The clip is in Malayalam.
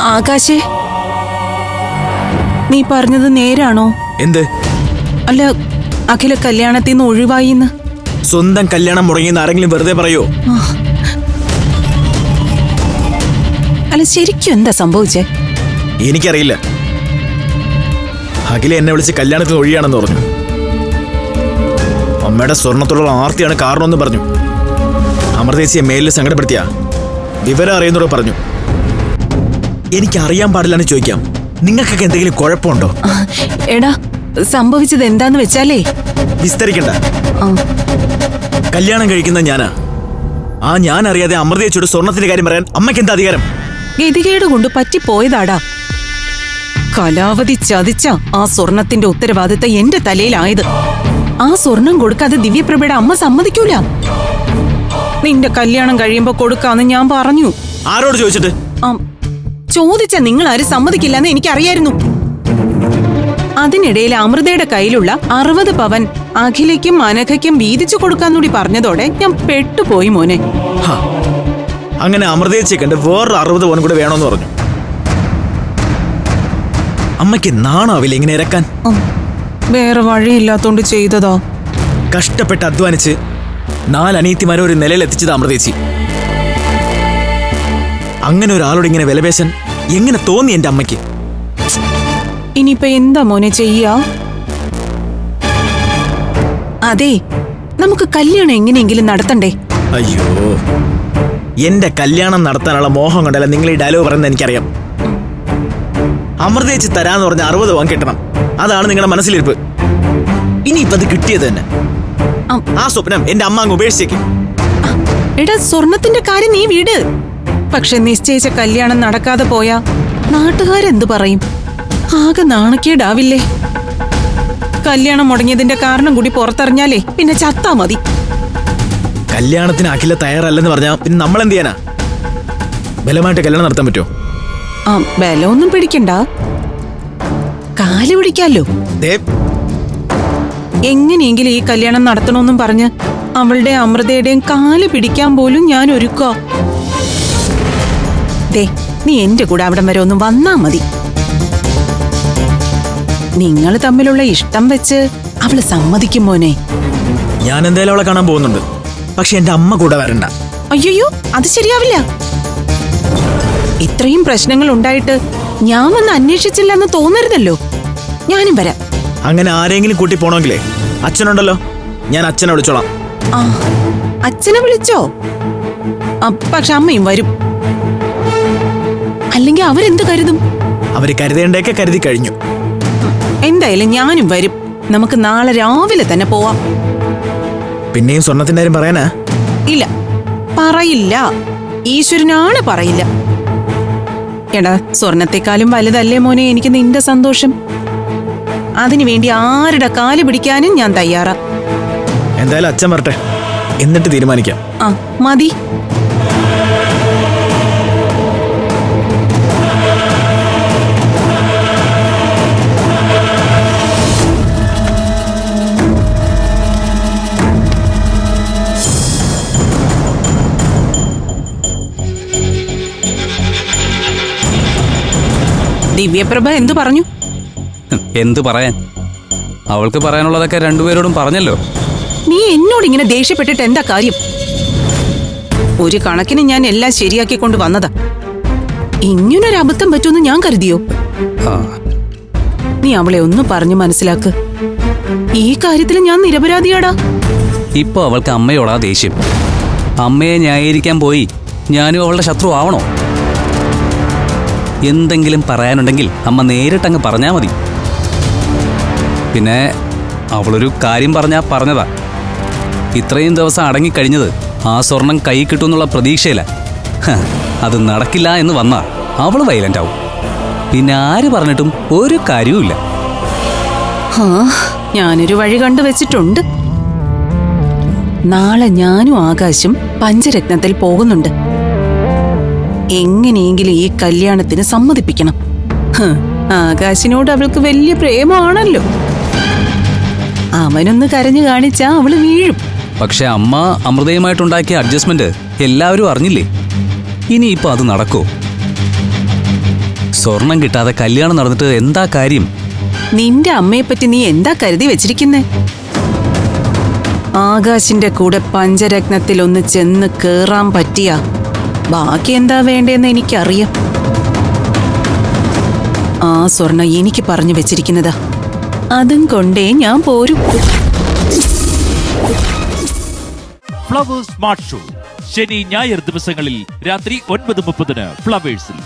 ആകാശേ, നീ പറഞ്ഞത് നേരാണോ? എന്ത്? അല്ല, അഖില കല്യാണത്തിൽ നിന്ന് ഒഴിവായിന്ന്. സ്വന്തം കല്യാണം മുടങ്ങിയെന്ന് ആരെങ്കിലും വെറുതെ പറയോ? അല്ല, ശരിക്കും എന്താ സംഭവിച്ചേ? എനിക്കറിയില്ല. അഖില എന്നെ വിളിച്ച് കല്യാണത്തിന് ഒഴിയാണെന്ന് പറഞ്ഞു. അമ്മയുടെ സ്വർണത്തോടുള്ള ആർത്തിയാണ് കാരണമെന്ന് പറഞ്ഞു. അമൃതേച്ചിയെ മേലിൽ സങ്കടപ്പെടുത്തിയ വിവരം അറിയുന്നതോട് പറഞ്ഞു. എനിക്കറിയാൻ പാടില്ലെന്ന് ചോദിക്കാം, നിങ്ങൾക്കൊക്കെ എന്തെങ്കിലും കുഴപ്പമുണ്ടോ? എടാ, സംഭവിച്ചത് എന്താന്ന് വെച്ചാലേ. വിസ്തരിക്കണ്ട. കല്യാണം കഴിക്കുന്ന ഞാനാ. ആ ഞാൻ അറിയാതെ അമൃതേച്ചിയോട് സ്വർണത്തിന്റെ കാര്യം പറയാൻ അമ്മയ്ക്ക് എന്താ അധികാരം? ഗതികേട് കൊണ്ട് പറ്റിപ്പോയതാടാ. കലാവധി ചതിച്ച ആ സ്വർണത്തിന്റെ ഉത്തരവാദിത്തം എന്റെ തലയിലായത്. ആ സ്വർണം കൊടുക്കാതെ ദിവ്യപ്രഭയുടെ അമ്മ സമ്മതിക്കൂല. നിന്റെ കല്യാണം കഴിയുമ്പോ കൊടുക്കാന്ന് ഞാൻ പറഞ്ഞു. ആരോട് ചോദിച്ചിട്ട്? ചോദിച്ച നിങ്ങൾ ആരും സമ്മതിക്കില്ലെന്ന് എനിക്കറിയായിരുന്നു. അതിനിടയിൽ അമൃതയുടെ കയ്യിലുള്ള 60 പവൻ അഖിലയ്ക്കും അനഘയ്ക്കും വീതിച്ചു കൊടുക്കാന്നൂടി പറഞ്ഞതോടെ ഞാൻ പെട്ടുപോയി മോനെ. അങ്ങനെ അമൃതേച്ചിയെ കണ്ട് വേറൊരു 60 പവൻ കൂടെ വേണമെന്ന് പറഞ്ഞു. അമ്മയ്ക്ക് നാണാവില്ല ഇങ്ങനെ ഇറക്കാൻ? വേറെ വഴിയില്ലാത്തോണ്ട് ചെയ്തതോ? കഷ്ടപ്പെട്ട് അധ്വാനിച്ച് 4 അനിയത്തിമാരെ ഒരു നിലയിൽ എത്തിച്ചത് അമൃതേച്ചി. അങ്ങനെ ഒരാളോട് ഇങ്ങനെ വിലപേശാൻ എങ്ങനെ തോന്നി എന്റെ അമ്മയ്ക്ക്? ഇനിയിപ്പൊ എന്താ മോനെ ചെയ്യാ? അതെ, നമുക്ക് കല്യാണം എങ്ങനെയെങ്കിലും നടത്തണ്ടേ? അയ്യോ, എന്റെ കല്യാണം നടത്താനുള്ള മോഹം കൊണ്ടല്ല നിങ്ങൾ ഈ ഡയലോഗ് പറയുന്നത് എനിക്കറിയാം. അമൃതേച്ചി തരാന്ന് പറഞ്ഞ 60 പവൻ കിട്ടണം, അതാണ് നിങ്ങളുടെ മനസ്സിലിരിപ്പ്. ഇനിയിപ്പോ അത് കിട്ടിയത് തന്നെ. ആ സ്വപ്നം എന്റെ അമ്മ അങ്ങ് ഉപേക്ഷിച്ചേക്കും. എടാ, സ്വർണത്തിന്റെ കാര്യം നീ വീട്. പക്ഷെ നിശ്ചയിച്ച കല്യാണം നടക്കാതെ പോയാ നാട്ടുകാരെന്ത് പറയും? ആകെ നാണക്കേടാവില്ലേ? കല്യാണം മുടങ്ങിയതിന്റെ കാരണം കൂടി പുറത്തറിഞ്ഞാലേ പിന്നെ ചത്താ മതി. കല്യാണത്തിന് അഖില തയ്യാറല്ലെന്ന് പറഞ്ഞാ പിന്നെ നമ്മൾ എന്ത് ചെയ്യാനാ? ബലമായിട്ട് കല്യാണം നടത്താൻ പറ്റുമോ? ബലമൊന്നും പിടിക്കണ്ട, കാല് പിടിക്കാലോ. എങ്ങനെയെങ്കിലും ഈ കല്യാണം നടത്തണമെന്നും പറഞ്ഞ് അവളുടെ അമൃതയുടെയും കാല് പിടിക്കാൻ പോലും ഞാൻ ഒരുക്കുക. ദേ, നീ എന്റെ കൂടെ അവിടം വരെ ഒന്ന് വന്നാ മതി. നിങ്ങൾ തമ്മിലുള്ള ഇഷ്ടം വെച്ച് അവള് സമ്മതിക്കും മോനെ. ഞാൻ എന്തായാലും അവളെ കാണാൻ പോകുന്നുണ്ട്, പക്ഷെ എന്റെ അമ്മ കൂടെ വരണ്ട. അയ്യോ, അത് ശരിയാവില്ല. ഇത്രയും പ്രശ്നങ്ങൾ ഉണ്ടായിട്ട് ഞാൻ വന്ന് അന്വേഷിച്ചില്ലെന്ന് തോന്നരുതല്ലോ. ഞാനും വരാം. അങ്ങനെ ആരെങ്കിലും കൂട്ടി പോണമെങ്കിലേ അച്ഛനുണ്ടല്ലോ, ഞാൻ അച്ഛനെ വിളിച്ചോളാം. അച്ഛനെ വിളിച്ചോ? പക്ഷെ അമ്മയും വരും. അല്ലെങ്കിൽ അവരെന്ത് കരുതും? അവര് കരുതേണ്ടൊക്കെ കരുതി കഴിഞ്ഞു. എന്തായാലും ഞാനും വരും. നമുക്ക് നാളെ രാവിലെ തന്നെ പോവാം. പിന്നെയും സ്വർണത്തിന്റെ കാര്യം പറയാനാ? ഇല്ല, പറയില്ല. ഈശ്വരനാണ് പറയില്ല. എടാ, സ്വർണത്തെക്കാളും വലുതല്ലേ മോനെ എനിക്ക് നിന്റെ സന്തോഷം. അതിനുവേണ്ടി ആരുടെ കാല് പിടിക്കാനും ഞാൻ തയ്യാറാ. എന്തായാലും അച്ഛൻ വരട്ടെ, എന്നിട്ട് തീരുമാനിക്കാം. മതി. ദിവ്യപ്രഭ എന്തു പറഞ്ഞു? എന്ത് പറയാൻ? അവൾക്ക് പറയാനുള്ളതൊക്കെ രണ്ടുപേരോടും പറഞ്ഞല്ലോ. നീ എന്നോട് ഇങ്ങനെ ദേഷ്യപ്പെട്ടിട്ട് എന്താ കാര്യം? ഒരു കണക്കിന് ഞാൻ എല്ലാം ശരിയാക്കിക്കൊണ്ട് വന്നതാ. ഇങ്ങനൊരു അബദ്ധം പറ്റുമെന്ന് ഞാൻ കരുതിയോ? നീ അവളെ ഒന്ന് പറഞ്ഞു മനസ്സിലാക്ക്. ഈ കാര്യത്തിൽ ഞാൻ നിരപരാധിയാടാ. ഇപ്പൊ അവൾക്ക് അമ്മയോടാ ദേഷ്യം. അമ്മയെ ന്യായീകരിക്കാൻ പോയി ഞാനും അവളുടെ ശത്രു ആവണോ? എന്തെങ്കിലും പറയാനുണ്ടെങ്കിൽ അമ്മ നേരിട്ടങ്ങ് പറഞ്ഞാ മതി. പിന്നെ അവളൊരു കാര്യം പറഞ്ഞതാ. ഇത്രയും ദിവസം അടങ്ങിക്കഴിഞ്ഞത് ആ സ്വർണം കൈ കിട്ടുമെന്നുള്ള പ്രതീക്ഷയില്ല. അത് നടക്കില്ല എന്ന് വന്നാ അവള് വൈലന്റ് ആവും. പിന്നെ ആര് പറഞ്ഞിട്ടും ഒരു കാര്യവുമില്ല. ഞാനൊരു വഴി കണ്ടുവച്ചിട്ടുണ്ട്. നാളെ ഞാനും ആകാശും പഞ്ചരത്നത്തിൽ പോകുന്നുണ്ട്. എങ്ങനെയെങ്കിലും ഈ കല്യാണത്തിന് സമ്മതിപ്പിക്കണം. ആകാശിനോട് അവൾക്ക് വലിയ പ്രേമമാണല്ലോ. അവനൊന്ന് കരഞ്ഞു കാണിച്ചാ അവള് വീഴും. പക്ഷെ അമ്മ അമൃതയുമായിട്ടുണ്ടാക്കിയ അഡ്ജസ്റ്റ്മെന്റ് എല്ലാവരും അറിഞ്ഞില്ലേ? ഇനിയിപ്പോ അത് നടക്കോ? സ്വർണം കിട്ടാതെ കല്യാണം നടന്നിട്ട് എന്താ കാര്യം? നിന്റെ അമ്മയെ പറ്റി നീ എന്താ കരുതി വെച്ചിരിക്കുന്നേ? ആകാശിന്റെ കൂടെ പഞ്ചരത്നത്തിൽ ഒന്ന് ചെന്ന് കേറാൻ പറ്റിയ ബാക്കി എന്താ വേണ്ടേന്ന് എനിക്കറിയാം. ആ സ്വർണം എനിക്ക് പറഞ്ഞു വെച്ചിരിക്കുന്നതാ. അതും കൊണ്ടേ ഞാൻ പോരും. ഫ്ലവേഴ്സ് സ്മാർട്ട് ഷോ ശനി ഞായർ ദിവസങ്ങളിൽ രാത്രി 9:30 ഫ്ലവേഴ്സിൽ.